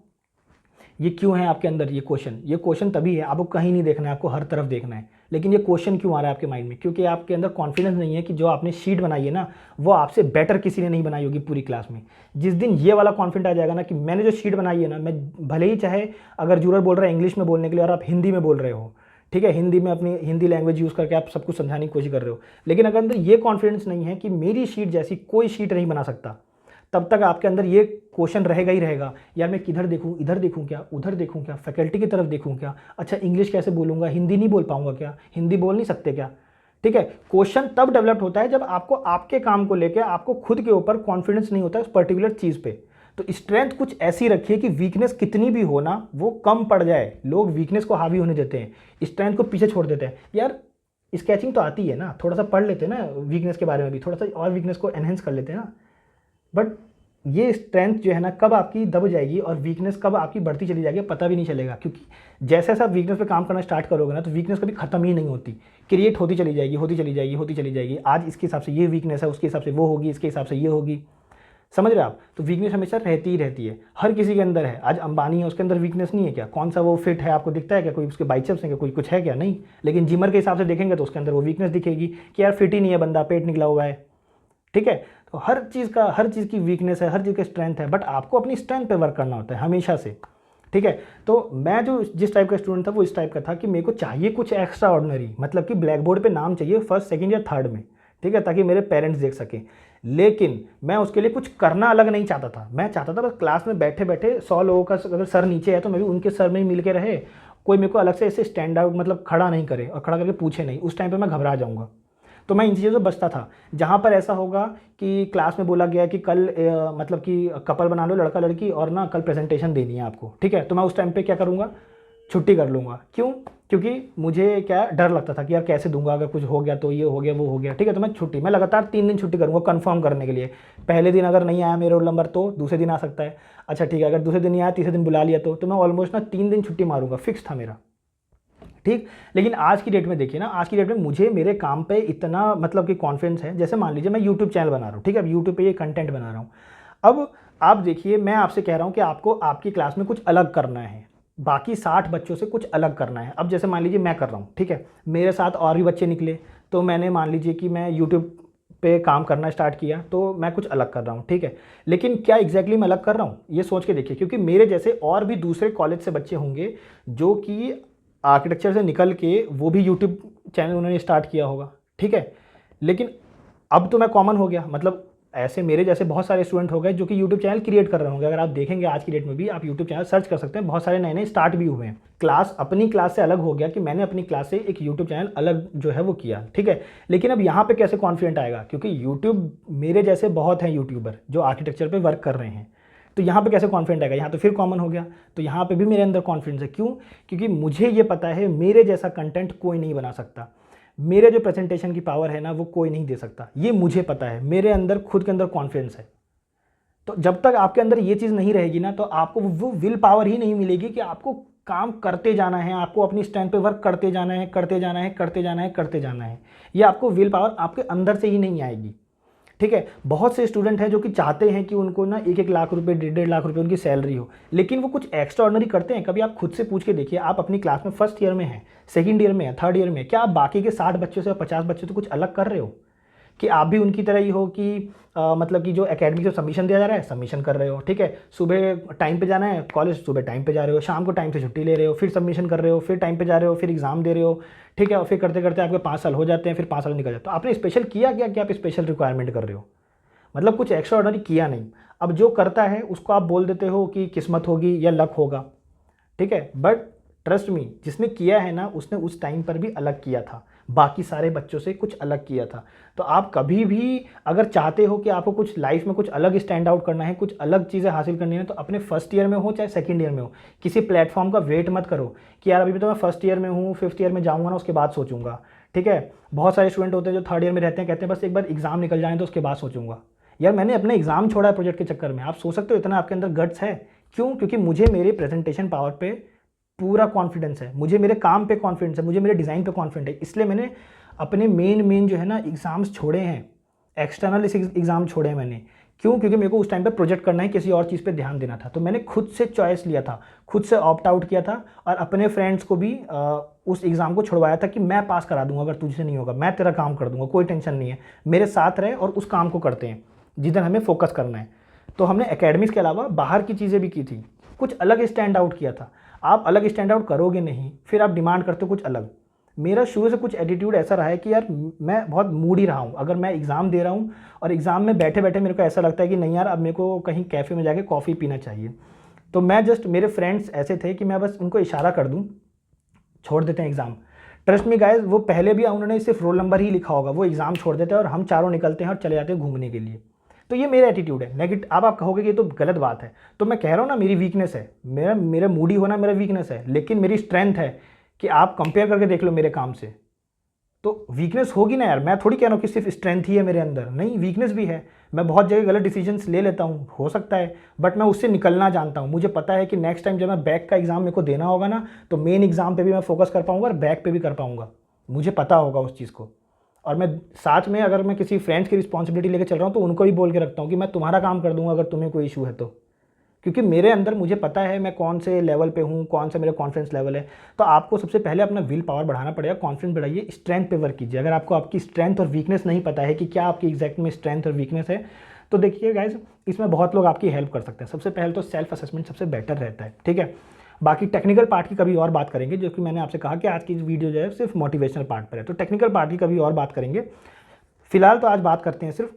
ये क्यों है आपके अंदर ये क्वेश्चन तभी है, आपको कहीं नहीं देखना है, आपको हर तरफ देखना है। लेकिन ये क्वेश्चन क्यों आ रहा है आपके माइंड में? क्योंकि आपके अंदर कॉन्फिडेंस नहीं है कि जो आपने शीट बनाई है ना वो आपसे बेटर किसी ने नहीं बनाई होगी पूरी क्लास में। जिस दिन ये वाला कॉन्फिडेंस आ जाएगा ना कि मैंने जो शीट बनाई है ना, मैं भले ही चाहे अगर जूरर बोल रहा है इंग्लिश में बोलने के लिए और आप हिंदी में बोल रहे हो, ठीक है, हिंदी में अपनी हिंदी लैंग्वेज यूज़ करके आप सब कुछ समझाने की कोशिश कर रहे हो, लेकिन अगर अंदर ये कॉन्फिडेंस नहीं है कि मेरी शीट जैसी कोई शीट नहीं बना सकता, तब तक आपके अंदर ये क्वेश्चन रहेगा ही रहेगा, यार मैं किधर देखूँ, इधर देखूँ क्या, उधर देखूँ क्या, फैकल्टी की तरफ देखूँ क्या, अच्छा इंग्लिश कैसे बोलूँगा, हिंदी नहीं बोल पाऊँगा क्या, हिंदी बोल नहीं सकते क्या। ठीक है, क्वेश्चन तब डेवलप होता है जब आपको आपके काम को लेकर आपको खुद के ऊपर कॉन्फिडेंस नहीं होता है उस पर्टिकुलर चीज़ पे। तो स्ट्रेंथ कुछ ऐसी रखिए कि वीकनेस कितनी भी हो ना वो कम पड़ जाए। लोग वीकनेस को हावी होने देते हैं, स्ट्रेंथ को पीछे छोड़ देते हैं। यार स्केचिंग तो आती है ना, थोड़ा सा पढ़ लेते हैं ना वीकनेस के बारे में भी, थोड़ा सा और वीकनेस को एनहेंस कर लेते हैं ना। बट ये स्ट्रेंथ जो है ना कब आपकी दब जाएगी और वीकनेस कब आपकी बढ़ती चली जाएगी पता भी नहीं चलेगा, क्योंकि जैसे जैसे आप वीकनेस पे काम करना स्टार्ट करोगे ना तो वीकनेस कभी खत्म ही नहीं होती, क्रिएट होती चली जाएगी, होती चली जाएगी, होती चली जाएगी। आज इसके हिसाब से ये वीकनेस है, उसके हिसाब से वो होगी, इसके हिसाब से ये होगी। समझ रहे आप? तो वीकनेस हमेशा रहती ही रहती है, हर किसी के अंदर है। आज अंबानी है, उसके अंदर वीकनेस नहीं है क्या? कौन सा वो फिट है आपको दिखता है क्या? कोई उसके बाइसेप्स हैं क्या? कोई कुछ है क्या? नहीं। लेकिन जिमर के हिसाब से देखेंगे तो उसके अंदर वो वीकनेस दिखेगी कि यार फिट ही नहीं है बंदा, पेट निकला हुआ है। ठीक है, तो हर चीज़ की वीकनेस है, हर चीज़ की स्ट्रेंथ है, बट आपको अपनी स्ट्रेंथ पे वर्क करना होता है हमेशा से। ठीक है, तो मैं जो जिस टाइप का स्टूडेंट था वो इस टाइप का था कि मेरे को चाहिए कुछ एक्स्ट्रा ऑर्डिनरी, मतलब कि ब्लैक बोर्ड पे नाम चाहिए फर्स्ट, सेकंड या थर्ड में। ठीक है, ताकि मेरे पेरेंट्स देख सकें। लेकिन मैं उसके लिए कुछ करना अलग नहीं चाहता था। मैं चाहता था बस क्लास में बैठे बैठे 100 लोगों का अगर सर नीचे है तो मैं भी उनके सर में ही मिल के रहे, कोई मेरे को अलग से ऐसे स्टैंड आउट मतलब खड़ा नहीं करे और खड़ा करके पूछे नहीं, उस टाइम पर मैं घबरा जाऊँगा। तो मैं इन चीज़ों से बचता था। जहाँ पर ऐसा होगा कि क्लास में बोला गया कि कल मतलब कि कपल बना लो लड़का लड़की और ना कल प्रेजेंटेशन देनी है आपको, ठीक है, तो मैं उस टाइम पे क्या करूँगा, छुट्टी कर लूँगा। क्यों? क्योंकि मुझे क्या डर लगता था कि यार कैसे दूंगा, अगर कुछ हो गया तो ये हो गया वो हो गया। ठीक है, तो मैं लगातार 3 दिन छुट्टी करूँगा कंफर्म करने के लिए। पहले दिन अगर नहीं आया मेरा रोल नंबर तो दूसरे दिन आ सकता है। अच्छा ठीक है, अगर दूसरे दिन नहीं आया तीसरे दिन बुला लिया तो मैं ऑलमोस्ट ना 3 दिन छुट्टी मारूंगा, फिक्स था मेरा। ठीक, लेकिन आज की डेट में देखिए ना, आज की डेट में मुझे मेरे काम पे इतना मतलब कि कॉन्फिडेंस है। जैसे मान लीजिए मैं यूट्यूब चैनल बना रहा हूँ, ठीक है, अब यूट्यूब पे ये कंटेंट बना रहा हूँ। अब आप देखिए, मैं आपसे कह रहा हूँ कि आपको आपकी क्लास में कुछ अलग करना है, बाकी 60 बच्चों से कुछ अलग करना है। अब जैसे मान लीजिए मैं कर रहा हूँ, ठीक है, मेरे साथ और भी बच्चे निकले, तो मैंने मान लीजिए कि मैं यूट्यूब पे काम करना स्टार्ट किया, तो मैं कुछ अलग कर रहा हूँ। ठीक है, लेकिन क्या एग्जैक्टली मैं अलग कर रहा हूँ ये सोच के देखिए, क्योंकि मेरे जैसे और भी दूसरे कॉलेज से बच्चे होंगे जो कि आर्किटेक्चर से निकल के वो भी यूट्यूब चैनल उन्होंने स्टार्ट किया होगा। ठीक है, लेकिन अब तो मैं कॉमन हो गया, मतलब ऐसे मेरे जैसे बहुत सारे स्टूडेंट हो गए जो कि यूट्यूब चैनल क्रिएट कर रहे होंगे। अगर आप देखेंगे आज की डेट में भी आप यूट्यूब चैनल सर्च कर सकते हैं, बहुत सारे नए नए स्टार्ट भी हुए हैं। क्लास अपनी क्लास से अलग हो गया कि मैंने अपनी क्लास से एक यूट्यूब चैनल अलग जो है वो किया। ठीक है, लेकिन अब यहाँ पे कैसे कॉन्फिडेंट आएगा, क्योंकि यूट्यूब मेरे जैसे बहुत हैं यूट्यूबर जो आर्किटेक्चर पर वर्क कर रहे हैं, तो यहाँ पे कैसे कॉन्फिडेंट आएगा? यहाँ तो फिर कॉमन हो गया, तो यहाँ पे भी मेरे अंदर कॉन्फिडेंस है। क्यों? क्योंकि मुझे ये पता है मेरे जैसा कंटेंट कोई नहीं बना सकता, मेरे जो प्रेजेंटेशन की पावर है ना वो कोई नहीं दे सकता, ये मुझे पता है, मेरे अंदर खुद के अंदर कॉन्फिडेंस है। तो जब तक आपके अंदर ये चीज़ नहीं रहेगी ना तो आपको वो विल पावर ही नहीं मिलेगी कि आपको काम करते जाना है, आपको अपनी स्ट्रेंथ पे वर्क करते जाना है, करते जाना है, करते जाना है, करते जाना है। ये आपको विल पावर आपके अंदर से ही नहीं आएगी। ठीक है, बहुत से स्टूडेंट हैं जो कि चाहते हैं कि उनको ना 1-1 लाख रुपए, 1.5 लाख रुपए उनकी सैलरी हो, लेकिन वो कुछ एक्स्ट्रा ऑर्डिनरी करते हैं? कभी आप खुद से पूछ के देखिए, आप अपनी क्लास में फर्स्ट ईयर में हैं, सेकंड ईयर में है, थर्ड ईयर में, क्या आप बाकी के 60 बच्चों से 50 बच्चों से कुछ अलग कर रहे हो? कि आप भी उनकी तरह ही हो कि मतलब कि जो एकेडमी से सबमिशन दिया जा रहा है सबमिशन कर रहे हो, ठीक है, सुबह टाइम पे जाना है कॉलेज, सुबह टाइम पे जा रहे हो, शाम को टाइम से छुट्टी ले रहे हो, फिर सबमिशन कर रहे हो, फिर टाइम पे जा रहे हो, फिर एग्जाम दे रहे हो, ठीक है, और फिर करते करते आपके 5 साल हो जाते हैं, फिर 5 साल निकल जाते हैं। तो आपने स्पेशल किया क्या कि आप स्पेशल रिक्वायरमेंट कर रहे हो? मतलब कुछ एक्स्ट्रा ऑर्डिनरी किया नहीं। अब जो करता है उसको आप बोल देते हो कि किस्मत होगी या लक होगा, ठीक है, बट ट्रस्ट मी, जिसने किया है ना उसने उस टाइम पर भी अलग किया था, बाकी सारे बच्चों से कुछ अलग किया था। तो आप कभी भी अगर चाहते हो कि आपको कुछ लाइफ में कुछ अलग स्टैंड आउट करना है, कुछ अलग चीज़ें हासिल करनी है, तो अपने फर्स्ट ईयर में हो चाहे सेकंड ईयर में हो, किसी प्लेटफॉर्म का वेट मत करो कि यार अभी भी तो मैं फर्स्ट ईयर में हूँ, फिफ्थ ईयर में जाऊँगा ना उसके बाद सोचूंगा। ठीक है, बहुत सारे स्टूडेंट होते हैं जो थर्ड ईयर में रहते हैं, कहते हैं बस एक बार एग्जाम निकल जाए तो उसके बाद सोचूंगा। यार मैंने अपने एग्जाम छोड़ा है प्रोजेक्ट के चक्कर में, आप सोच सकते हो इतना आपके अंदर गट्स है? क्यों? क्योंकि मुझे मेरे प्रेजेंटेशन पावर पे पूरा कॉन्फिडेंस है, मुझे मेरे काम पे कॉन्फिडेंस है, मुझे मेरे डिज़ाइन पे कॉन्फिडेंस है, इसलिए मैंने अपने मेन जो है ना एग्ज़ाम्स छोड़े हैं, एक्सटर्नल एग्ज़ाम छोड़े हैं मैंने। क्यों? क्योंकि मेरे को उस टाइम पे प्रोजेक्ट करना है, किसी और चीज़ पे ध्यान देना था, तो मैंने खुद से चॉइस लिया था, खुद से ऑप्ट आउट किया था और अपने फ्रेंड्स को भी उस एग्ज़ाम को छुड़वाया था कि मैं पास करा दूंगा, अगर तुझसे नहीं होगा मैं तेरा काम कर दूंगा, कोई टेंशन नहीं है, मेरे साथ रहे और उस काम को करते हैं जिधर हमें फोकस करना है। तो हमने एकेडमिक्स के अलावा बाहर की चीज़ें भी की थी, कुछ अलग स्टैंड आउट किया था। आप अलग स्टैंड आउट करोगे नहीं, फिर आप डिमांड करते हो कुछ अलग, मेरा शुरू से कुछ एटीट्यूड ऐसा रहा है कि यार मैं बहुत मूडी रहा हूँ। अगर मैं एग्ज़ाम दे रहा हूँ और एग्ज़ाम में बैठे बैठे मेरे को ऐसा लगता है कि नहीं यार अब मेरे को कहीं कैफ़े में जाके कॉफ़ी पीना चाहिए, तो मैं जस्ट, मेरे फ्रेंड्स ऐसे थे कि मैं बस उनको इशारा कर दूँ, छोड़ देते हैं एग्ज़ाम। ट्रस्ट मी गाइस, वो पहले भी उन्होंने सिर्फ रोल नंबर ही लिखा होगा, वो एग्ज़ाम छोड़ देते हैं और हम चारों निकलते हैं और चले जाते हैं घूमने के लिए। तो ये मेरा एटीट्यूड है नेगेटिव। अब आप कहोगे कि ये तो गलत बात है, तो मैं कह रहा हूँ ना मेरी वीकनेस है, मेरा मूडी होना मेरा वीकनेस है, लेकिन मेरी स्ट्रेंथ है कि आप कंपेयर करके देख लो मेरे काम से, तो वीकनेस होगी ना यार। मैं थोड़ी कह रहा हूँ कि सिर्फ स्ट्रेंथ ही है मेरे अंदर, नहीं, वीकनेस भी है। मैं बहुत जगह गलत डिसीजंस ले लेता हूँ, हो सकता है, बट मैं उससे निकलना जानता हूँ। मुझे पता है कि नेक्स्ट टाइम जब मैं बैक का एग्ज़ाम मेरे को देना होगा ना, तो मेन एग्ज़ाम पे भी मैं फोकस कर पाऊंगा और बैक पे भी कर पाऊंगा, मुझे पता होगा उस चीज़ को। और मैं साथ में अगर मैं किसी फ्रेंड्स की रिस्पॉन्सिबिलिटी लेकर चल रहा हूँ तो उनको भी बोल के रखता हूँ कि मैं तुम्हारा काम कर दूंगा अगर तुम्हें कोई इशू है तो, क्योंकि मेरे अंदर मुझे पता है मैं कौन से लेवल पे हूँ, कौन सा मेरा कॉन्फिडेंस लेवल है। तो आपको सबसे पहले अपना विल पावर बढ़ाना पड़ेगा, कॉन्फिडेंस बढ़ाइए, स्ट्रेंथ पे वर्क कीजिए। अगर आपको आपकी स्ट्रेंथ और वीकनेस नहीं पता है कि क्या आपकी एग्जैक्ट में स्ट्रेंथ और वीकनेस है, तो देखिए गाइज, इसमें बहुत लोग आपकी हेल्प कर सकते हैं। सबसे पहले तो सेल्फ असेसमेंट सबसे बेटर रहता है, ठीक है। बाकी टेक्निकल पार्ट की कभी और बात करेंगे, जो कि मैंने आपसे कहा कि आज की वीडियो जो है सिर्फ मोटिवेशनल पार्ट पर है, तो टेक्निकल पार्ट की कभी और बात करेंगे। फिलहाल तो आज बात करते हैं सिर्फ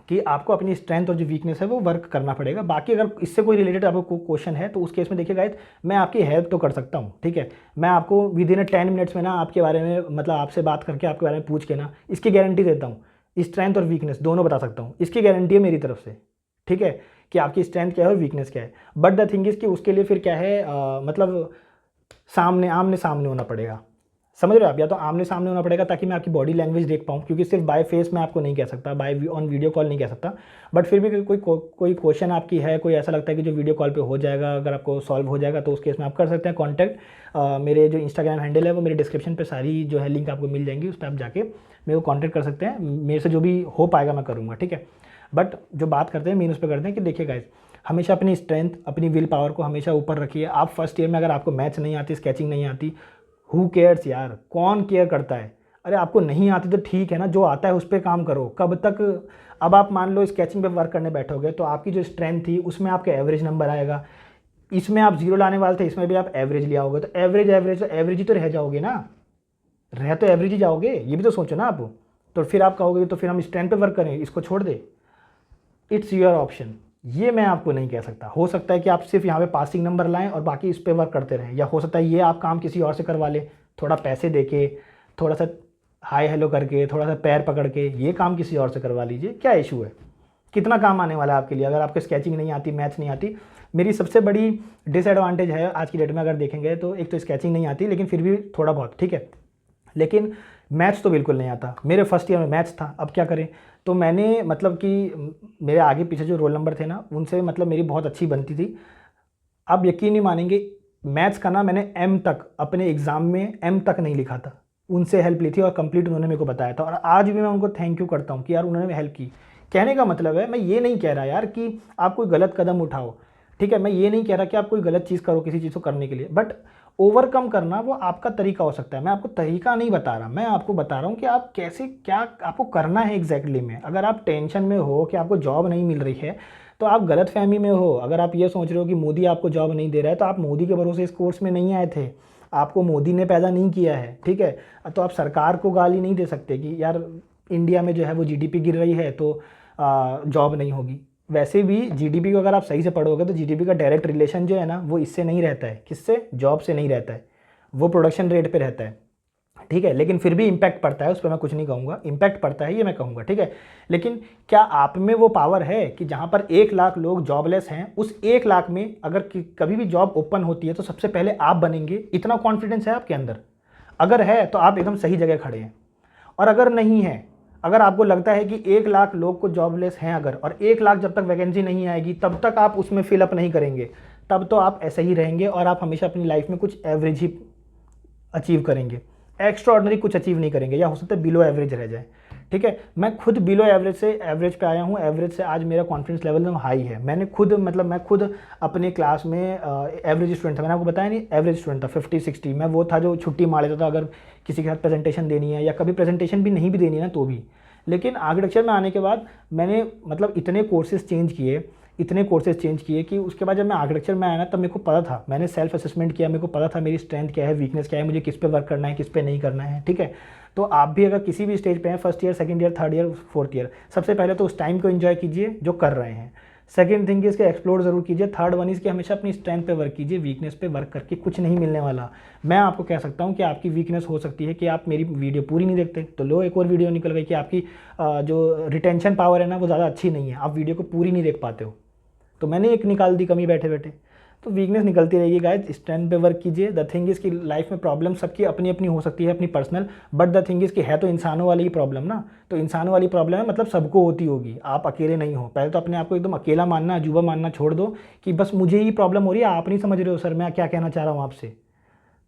कि आपको अपनी स्ट्रेंथ और जो वीकनेस है वो वर्क करना पड़ेगा। बाकी अगर इससे कोई रिलेटेड आपको क्वेश्चन है तो उस केस में देखिए गाइस, मैं आपकी हेल्प तो कर सकता हूँ, ठीक है। मैं आपको विद इन 10 मिनट्स में ना आपके बारे में, मतलब आपसे बात करके आपके बारे में पूछ के ना, इसकी गारंटी देता हूँ, स्ट्रेंथ और वीकनेस दोनों बता सकता हूँ, इसकी गारंटी है मेरी तरफ से, ठीक है, कि आपकी स्ट्रेंथ क्या है और वीकनेस क्या है। बट द थिंग इज़ कि उसके लिए फिर क्या है, मतलब आमने सामने होना पड़ेगा, समझ रहे हो आप। या तो आमने सामने होना पड़ेगा ताकि मैं आपकी बॉडी लैंग्वेज देख पाऊँ, क्योंकि सिर्फ बाय फेस मैं आपको नहीं कह सकता, बाय ऑन वीडियो कॉल नहीं कह सकता। बट फिर भी कोई क्वेश्चन आपकी है, कोई ऐसा लगता है कि जो वीडियो कॉल पे हो जाएगा, अगर आपको सॉल्व हो जाएगा, तो उस केस में आप कर सकते हैं कॉन्टैक्ट। मेरे जो इंस्टाग्राम हैंडल है वो मेरे डिस्क्रिप्शन पर सारी जो है लिंक आपको मिल जाएंगी, उस पर आप जाके मेरे को कॉन्टैक्ट कर सकते हैं। मेरे से जो भी हो पाएगा मैं करूँगा, ठीक है। बट जो बात करते हैं मेन उस पर करते हैं कि देखिए गाइस, हमेशा अपनी स्ट्रेंथ, अपनी विल पावर को हमेशा ऊपर रखिए। आप फर्स्ट ईयर में अगर आपको मैथ्स नहीं आती, स्केचिंग नहीं आती, हु केयर्स यार, कौन केयर करता है। अरे आपको नहीं आती तो ठीक है ना, जो आता है उस पर काम करो। कब तक, अब आप मान लो स्केचिंग पे वर्क करने बैठोगे तो आपकी जो स्ट्रेंथ थी उसमें आपका एवरेज नंबर आएगा, इसमें आप जीरो लाने वाले थे, इसमें भी आप एवरेज ले आओगे, तो एवरेज ही तो रह जाओगे ना, रह तो एवरेज ही जाओगे, ये भी तो सोचो ना आप। तो फिर आप कहोगे तो फिर हम स्ट्रेंथ पे वर्क करें, इसको छोड़ दे, इट्स योर ऑप्शन। ये मैं आपको नहीं कह सकता। हो सकता है कि आप सिर्फ यहाँ पे पासिंग नंबर लाएं और बाकी इस पे वर्क करते रहें, या हो सकता है ये आप काम किसी और से करवा लें, थोड़ा पैसे देके, थोड़ा सा हाय हेलो करके, थोड़ा सा पैर पकड़ के, ये काम किसी और से करवा लीजिए, क्या इशू है, कितना काम आने वाला है आपके लिए। अगर आपको स्केचिंग नहीं आती, मैथ्स नहीं आती, मेरी सबसे बड़ी डिसएडवांटेज है आज की डेट में अगर देखेंगे तो, एक तो स्केचिंग नहीं आती, लेकिन फिर भी थोड़ा बहुत ठीक है, लेकिन मैथ्स तो बिल्कुल नहीं आता। मेरे फर्स्ट ईयर में मैथ्स था, अब क्या करें। तो मैंने, मतलब कि मेरे आगे पीछे जो रोल नंबर थे ना, उनसे मतलब मेरी बहुत अच्छी बनती थी। अब यकीन नहीं मानेंगे, मैथ्स का ना मैंने एम तक अपने एग्ज़ाम में एम तक नहीं लिखा था, उनसे हेल्प ली थी और कंप्लीट उन्होंने मेरे को बताया था। और आज भी मैं उनको थैंक यू करता हूँ कि यार उन्होंने हेल्प की। कहने का मतलब है, मैं ये नहीं कह रहा यार कि आप कोई गलत कदम उठाओ, ठीक है, मैं ये नहीं कह रहा कि आप कोई गलत चीज़ करो किसी चीज़ को करने के लिए, बट ओवरकम करना वो आपका तरीका हो सकता है। मैं आपको तरीका नहीं बता रहा, मैं आपको बता रहा हूँ कि आप कैसे, क्या आपको करना है एग्जैक्टली में। अगर आप टेंशन में हो कि आपको जॉब नहीं मिल रही है, तो आप गलत फहमी में हो। अगर आप ये सोच रहे हो कि मोदी आपको जॉब नहीं दे रहा है, तो आप मोदी के भरोसे इस कोर्स में नहीं आए थे, आपको मोदी ने पैदा नहीं किया है, ठीक है। तो आप सरकार को गाली नहीं दे सकते कि यार इंडिया में जो है वो जीडीपी गिर रही है तो जॉब नहीं होगी। वैसे भी जीडीपी को अगर आप सही से पढ़ोगे तो जीडीपी का डायरेक्ट रिलेशन जो है ना, वो इससे नहीं रहता है, किससे, जॉब से नहीं रहता है, वो प्रोडक्शन रेट पे रहता है, ठीक है। लेकिन फिर भी इम्पैक्ट पड़ता है, उस पर मैं कुछ नहीं कहूँगा, इम्पैक्ट पड़ता है ये मैं कहूँगा, ठीक है। लेकिन क्या आप में वो पावर है कि जहाँ पर 1 लाख लोग जॉबलेस हैं, उस 1 लाख में अगर कभी भी जॉब ओपन होती है तो सबसे पहले आप बनेंगे, इतना कॉन्फिडेंस है आपके अंदर? अगर है तो आप एकदम सही जगह खड़े हैं। और अगर नहीं है, अगर आपको लगता है कि 1 लाख लोग को जॉबलेस हैं अगर, और 1 लाख जब तक वैकेंसी नहीं आएगी तब तक आप उसमें फिलअप नहीं करेंगे, तब तो आप ऐसे ही रहेंगे और आप हमेशा अपनी लाइफ में कुछ एवरेज ही अचीव करेंगे, एक्स्ट्रा ऑर्डिनरी कुछ अचीव नहीं करेंगे, या हो सकता है बिलो एवरेज रह जाए, ठीक है। मैं खुद बिलो एवरेज से एवरेज पे आया हूँ, एवरेज से आज मेरा कॉन्फिडेंस लेवल एकदम हाई है। मैंने खुद, मतलब मैं खुद अपने क्लास में एवरेज स्टूडेंट था, मैंने आपको बताया नहीं, एवरेज स्टूडेंट था, 50-60। मैं वो था जो छुट्टी मार लेता था अगर किसी के साथ प्रेजेंटेशन देनी है, या कभी प्रेजेंटेशन भी नहीं भी देनी है ना तो भी। लेकिन आर्किटेक्चर में आने के बाद मैंने मतलब इतने कोर्सेज चेंज किए इतने कोर्सेज चेंज किए कि उसके बाद जब मैं आर्किटेक्चर में आया ना, तब मेरे को पता था, मैंने सेल्फ असेसमेंट किया, मेरे को पता था मेरी स्ट्रेंथ क्या है, वीकनेस क्या है, मुझे किस पे वर्क करना है, किस पे नहीं करना है। ठीक है, तो आप भी अगर किसी भी स्टेज पे हैं, first year, second year, third year, fourth year, सबसे पहले तो उस टाइम को एंजॉय कीजिए जो कर रहे हैं। सेकंड थिंग इसके एक्सप्लोर जरूर कीजिए। थर्ड वन इसके हमेशा अपनी स्ट्रेंथ पे वर्क कीजिए, वीकनेस पे वर्क करके कुछ नहीं मिलने वाला। मैं आपको कह सकता हूँ कि आपकी वीकनेस हो सकती है कि आप मेरी वीडियो पूरी नहीं देखते, तो लो एक और वीडियो निकल गई कि आपकी जो रिटेंशन पावर है ना वो ज़्यादा अच्छी नहीं है, आप वीडियो को पूरी नहीं देख पाते हो, तो मैंने एक निकाल दी कमी बैठे बैठे। तो वीकनेस निकलती रहेगी गाइज, स्ट्रेंथ पे वर्क कीजिए। द थिंग इज़ कि लाइफ में प्रॉब्लम सबकी अपनी अपनी हो सकती है, अपनी personal, but the thing is कि है तो इंसानों वाली ही प्रॉब्लम ना, तो इंसानों वाली प्रॉब्लम है मतलब सबको होती होगी, आप अकेले नहीं हो। पहले तो अपने आप को एकदम अकेला मानना, अजूबा मानना छोड़ दो कि बस मुझे ही प्रॉब्लम हो रही है, आप नहीं समझ रहे हो सर मैं क्या कहना चाह रहा हूँ आपसे।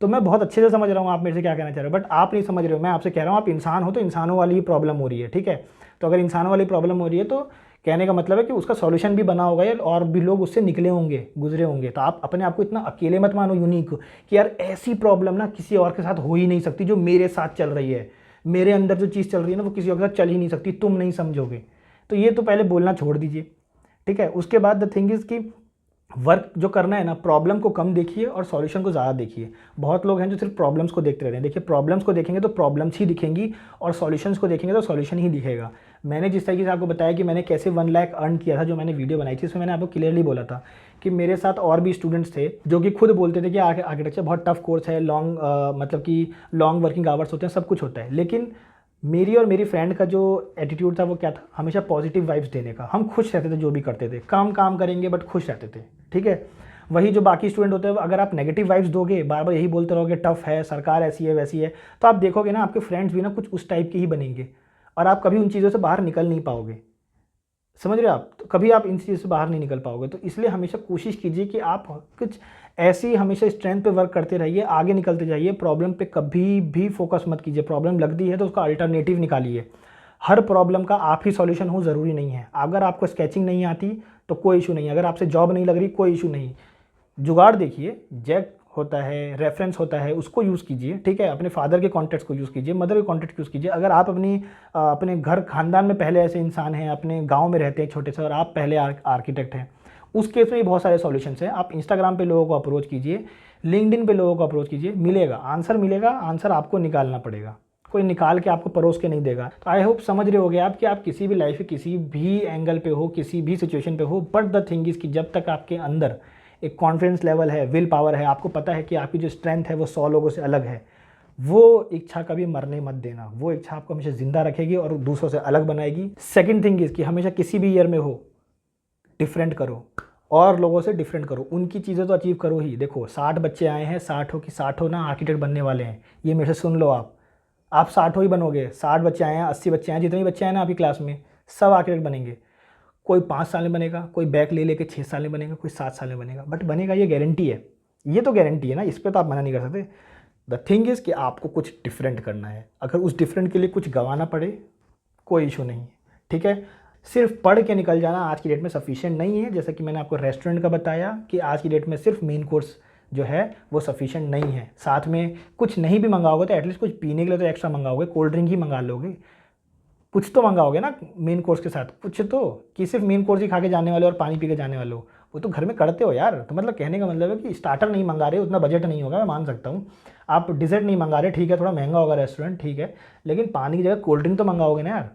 तो मैं बहुत अच्छे से समझ रहा हूँ आप मेरे से क्या कहना चाह रहे हो, बट आप नहीं समझ रहे हो। मैं आपसे कह रहा हूँ आप इंसान हो तो इंसानों वाली ही प्रॉब्लम हो रही है। ठीक है, तो अगर इंसानों वाली प्रॉब्लम हो रही है तो कहने का मतलब है कि उसका सॉल्यूशन भी बना होगा या और भी लोग उससे निकले होंगे, गुजरे होंगे। तो आप अपने आप को इतना अकेले मत मानो, यूनिक, कि यार ऐसी प्रॉब्लम ना किसी और के साथ हो ही नहीं सकती जो मेरे साथ चल रही है, मेरे अंदर जो चीज़ चल रही है ना वो किसी और के साथ चल ही नहीं सकती, तुम नहीं समझोगे। तो ये तो पहले बोलना छोड़ दीजिए। ठीक है, उसके बाद द थिंग इज़ कि वर्क जो करना है ना, प्रॉब्लम को कम देखिए और सॉल्यूशन को ज़्यादा देखिए। बहुत लोग हैं जो सिर्फ प्रॉब्लम्स को देखते रहते हैं। देखिए, प्रॉब्लम्स को देखेंगे तो प्रॉब्लम्स ही दिखेंगी और सॉल्यूशंस को देखेंगे तो सॉल्यूशन ही दिखेगा। मैंने जिस तरीके से आपको बताया कि मैंने कैसे 1 लाख अर्न किया था, जो मैंने वीडियो बनाई थी, इसमें मैंने आपको क्लियरली बोला था कि मेरे साथ और भी स्टूडेंट्स थे जो कि खुद बोलते थे कि आर्किटेक्चर बहुत टफ कोर्स है, लॉन्ग मतलब कि लॉन्ग वर्किंग आवर्स होते हैं, सब कुछ होता है। लेकिन मेरी और मेरी फ्रेंड का जो एटीट्यूड था वो क्या था, हमेशा पॉजिटिव वाइब्स देने का। हम खुश रहते थे जो भी करते थे, काम करेंगे बट खुश रहते थे। ठीक है, वही जो बाकी स्टूडेंट होते हैं, अगर आप नेगेटिव वाइब्स दोगे, बार बार यही बोलते रहोगे टफ है, सरकार ऐसी है वैसी है, तो आप देखोगे ना आपके फ्रेंड्स भी ना कुछ उस टाइप के ही बनेंगे और आप कभी उन चीज़ों से बाहर निकल नहीं पाओगे। समझ रहे हो आप, तो कभी आप इन चीज़ों से बाहर नहीं निकल पाओगे। तो इसलिए हमेशा कोशिश कीजिए कि आप कुछ ऐसी हमेशा स्ट्रेंथ पे वर्क करते रहिए, आगे निकलते जाइए। प्रॉब्लम पे कभी भी फोकस मत कीजिए। प्रॉब्लम लगती है तो उसका अल्टरनेटिव निकालिए। हर प्रॉब्लम का आप ही सॉल्यूशन हो ज़रूरी नहीं है। अगर आपको स्केचिंग नहीं आती तो कोई इशू नहीं, अगर आपसे जॉब नहीं लग रही कोई इशू नहीं, जुगाड़ देखिए। जैक होता है, रेफरेंस होता है, उसको यूज़ कीजिए। ठीक है, अपने फादर के कॉन्टेक्ट्स को यूज़ कीजिए, मदर के कॉन्टेक्ट यूज़ कीजिए। अगर आप अपने घर खानदान में पहले ऐसे इंसान हैं, अपने गांव में रहते हैं छोटे से और आप पहले आर्किटेक्ट हैं, उस केस में भी बहुत सारे सॉल्यूशंस हैं। आप इंस्टाग्राम पे लोगों को अप्रोच कीजिए, लिंक्डइन पे लोगों को अप्रोच कीजिए, मिलेगा आंसर, मिलेगा आंसर, आपको निकालना पड़ेगा, कोई निकाल के आपको परोस के नहीं देगा। तो आई होप समझ रहे होगे आप कि आप किसी भी लाइफ के किसी भी एंगल पे हो, किसी भी सिचुएशन पे हो, बट द थिंग इज़ कि जब तक आपके अंदर एक कॉन्फिडेंस लेवल है, विल पावर है, आपको पता है कि आपकी जो स्ट्रेंथ है वो 100 लोगों से अलग है, वो इच्छा कभी मरने मत देना। वो इच्छा आपको हमेशा जिंदा रखेगी और दूसरों से अलग बनाएगी। सेकंड थिंग इज़ कि हमेशा किसी भी ईयर में हो, डिफरेंट करो और लोगों से डिफरेंट करो, उनकी चीज़ें तो अचीव करो ही। देखो 60 बच्चे आए हैं, 60 हो कि 60 हो ना आर्किटेक्ट बनने वाले हैं, ये मेरे से सुन लो। आप 60 हो ही बनोगे। 60 बच्चे आए हैं, 80 बच्चे आए हैं, जितने बच्चे आए ना आपकी क्लास में, सब आर्किटेक्ट बनेंगे। कोई 5 साल में बनेगा, कोई बैक ले लेके 6 साल में बनेगा, कोई 7 साल में बनेगा, बट बनेगा, ये गारंटी है। ये तो गारंटी है ना, इस पर तो आप मना नहीं कर सकते। द थिंग इज़ कि आपको कुछ डिफरेंट करना है। अगर उस डिफरेंट के लिए कुछ गंवाना पड़े, कोई इशू नहीं है। ठीक है, सिर्फ पढ़ के निकल जाना आज की डेट में सफिशिएंट नहीं है। जैसे कि मैंने आपको रेस्टोरेंट का बताया कि आज की डेट में सिर्फ मेन कोर्स जो है वो सफिशिएंट नहीं है। साथ में कुछ नहीं भी मंगाओगे तो एटलीस्ट कुछ पीने के लिए तो एक्स्ट्रा मंगाओगे, कोल्ड ड्रिंक ही मंगा लोगे, कुछ तो मंगाओगे ना मेन कोर्स के साथ, कुछ तो, कि सिर्फ मेन कोर्स ही खा के जाने वाले और पानी पी के जाने वाले हो, वो तो घर में करते हो यार। तो मतलब कहने का मतलब है कि स्टार्टर नहीं मंगा रहे, उतना बजट नहीं होगा, मैं मान सकता हूँ। आप डिजर्ट नहीं मंगा रहे, ठीक है थोड़ा महंगा होगा रेस्टोरेंट, ठीक है, लेकिन पानी की जगह कोल्ड ड्रिंक तो मंगाओगे ना यार।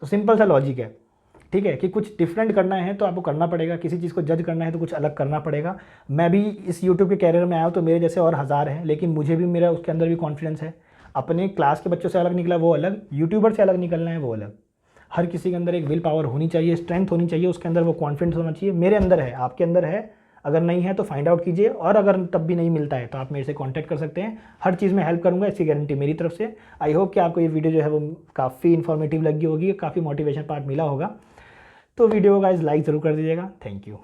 तो सिंपल सा लॉजिक है। ठीक है, कि कुछ डिफरेंट करना है तो आपको करना पड़ेगा, किसी चीज़ को जज करना है तो कुछ अलग करना पड़ेगा। मैं भी इस यूट्यूब के कैरियर में आया हूँ तो मेरे जैसे और हज़ार हैं, लेकिन मुझे भी मेरा उसके अंदर भी कॉन्फिडेंस है। अपने क्लास के बच्चों से अलग निकला वो अलग, यूट्यूबर से अलग निकलना है वो अलग। हर किसी के अंदर एक विल पावर होनी चाहिए, स्ट्रेंथ होनी चाहिए, उसके अंदर वो कॉन्फिडेंस होना चाहिए। मेरे अंदर है, आपके अंदर है, अगर नहीं है तो फाइंड आउट कीजिए, और अगर तब भी नहीं मिलता है तो आप मेरे से कांटेक्ट कर सकते हैं। हर चीज़ में हेल्प करूंगा, इसकी गारंटी मेरी तरफ से। आई होप कि आपको ये वीडियो जो है वो काफ़ी इन्फॉर्मेटिव लगी होगी, काफ़ी मोटिवेशन पार्ट मिला होगा। तो वीडियो को गाइस लाइक ज़रूर कर दीजिएगा। Thank you.